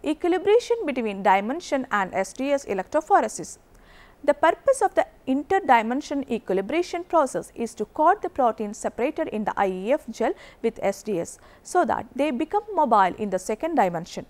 equilibration between dimension and SDS electrophoresis. The purpose of the interdimension equilibration process is to coat the proteins separated in the IEF gel with SDS, so that they become mobile in the second dimension.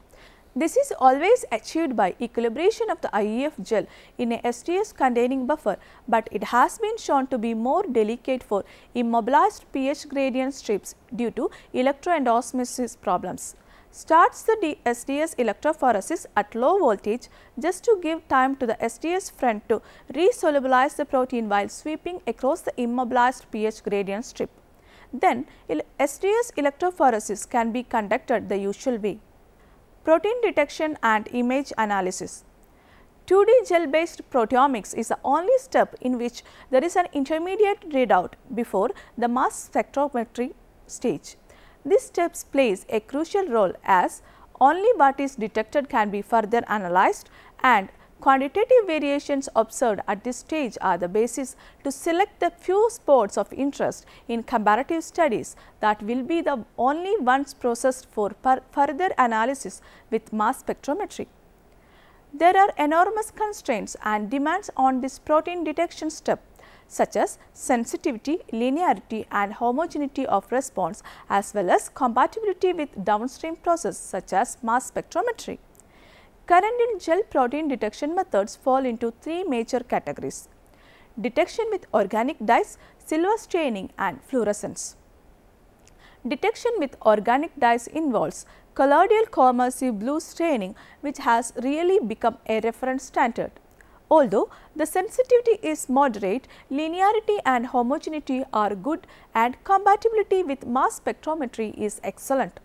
This is always achieved by equilibration of the IEF gel in a SDS containing buffer, but it has been shown to be more delicate for immobilized pH gradient strips due to electroendosmosis problems. Starts the SDS electrophoresis at low voltage just to give time to the SDS front to resolubilize the protein while sweeping across the immobilized pH gradient strip. Then SDS electrophoresis can be conducted the usual way. Protein detection and image analysis. 2D gel based proteomics is the only step in which there is an intermediate readout before the mass spectrometry stage. This step plays a crucial role as only what is detected can be further analyzed, and quantitative variations observed at this stage are the basis to select the few spots of interest in comparative studies that will be the only ones processed for further analysis with mass spectrometry. There are enormous constraints and demands on this protein detection step, such as sensitivity, linearity and homogeneity of response, as well as compatibility with downstream processes such as mass spectrometry. Current in gel protein detection methods fall into three major categories: detection with organic dyes, silver staining and fluorescence. Detection with organic dyes involves colloidal coercive blue staining, which has really become a reference standard. Although the sensitivity is moderate, linearity and homogeneity are good and compatibility with mass spectrometry is excellent.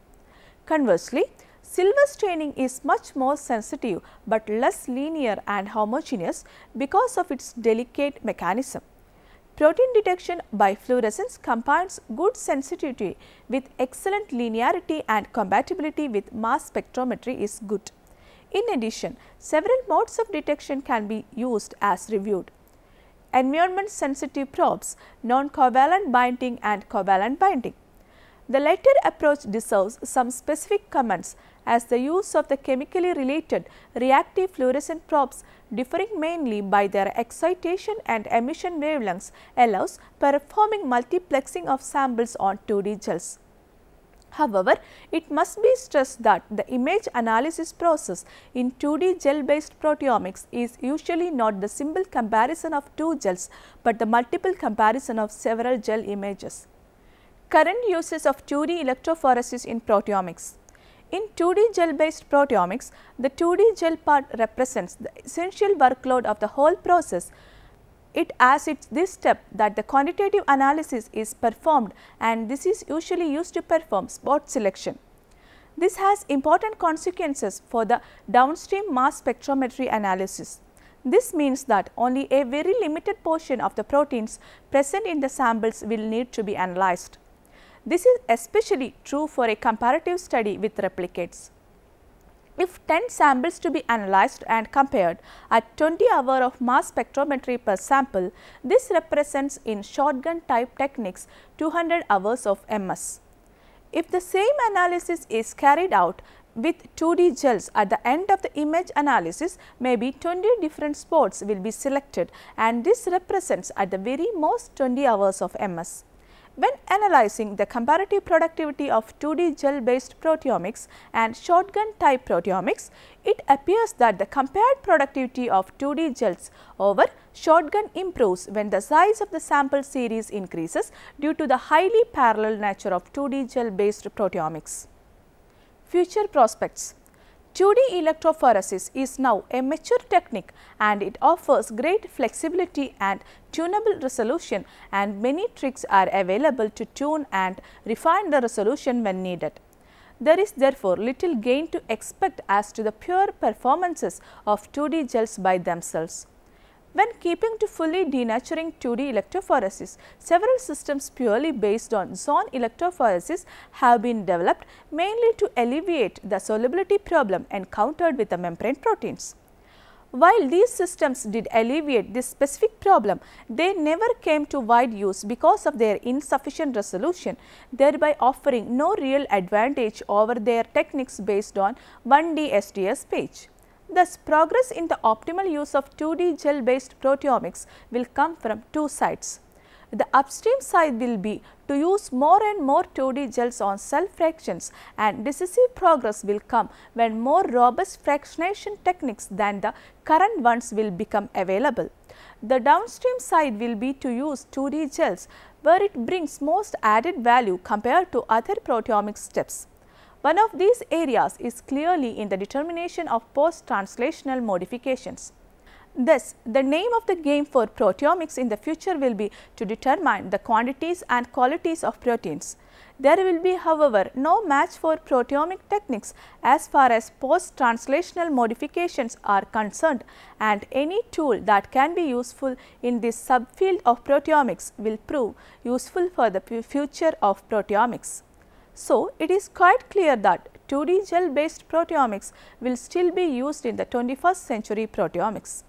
Conversely, silver staining is much more sensitive but less linear and homogeneous because of its delicate mechanism. Protein detection by fluorescence combines good sensitivity with excellent linearity, and compatibility with mass spectrometry is good. In addition, several modes of detection can be used as reviewed: environment sensitive probes, non-covalent binding and covalent binding. The latter approach deserves some specific comments, as the use of the chemically related reactive fluorescent probes, differing mainly by their excitation and emission wavelengths, allows performing multiplexing of samples on 2D gels. However, it must be stressed that the image analysis process in 2D gel based proteomics is usually not the simple comparison of two gels, but the multiple comparison of several gel images. Current uses of 2D electrophoresis in proteomics. In 2D gel based proteomics, the 2D gel part represents the essential workload of the whole process. It as it's this step that the quantitative analysis is performed, and this is usually used to perform spot selection. This has important consequences for the downstream mass spectrometry analysis. This means that only a very limited portion of the proteins present in the samples will need to be analyzed. This is especially true for a comparative study with replicates. If 10 samples to be analyzed and compared at 20 hours of mass spectrometry per sample, this represents in shotgun type techniques 200 hours of MS. If the same analysis is carried out with 2D gels, at the end of the image analysis, maybe 20 different spots will be selected, and this represents at the very most 20 hours of MS. When analyzing the comparative productivity of 2D gel based proteomics and shotgun type proteomics, it appears that the compared productivity of 2D gels over shotgun improves when the size of the sample series increases due to the highly parallel nature of 2D gel based proteomics. Future prospects. 2D electrophoresis is now a mature technique, and it offers great flexibility and tunable resolution, and many tricks are available to tune and refine the resolution when needed. There is therefore little gain to expect as to the pure performances of 2D gels by themselves. When keeping to fully denaturing 2D electrophoresis, several systems purely based on zone electrophoresis have been developed, mainly to alleviate the solubility problem encountered with the membrane proteins. While these systems did alleviate this specific problem, they never came to wide use because of their insufficient resolution, thereby offering no real advantage over their techniques based on 1D SDS page. Thus, progress in the optimal use of 2D gel based proteomics will come from two sides. The upstream side will be to use more and more 2D gels on cell fractions, and decisive progress will come when more robust fractionation techniques than the current ones will become available. The downstream side will be to use 2D gels where it brings most added value compared to other proteomics steps. One of these areas is clearly in the determination of post-translational modifications. Thus, the name of the game for proteomics in the future will be to determine the quantities and qualities of proteins. There will be, however, no match for proteomic techniques as far as post-translational modifications are concerned, and any tool that can be useful in this subfield of proteomics will prove useful for the future of proteomics. So, it is quite clear that 2D gel based proteomics will still be used in the 21st century proteomics.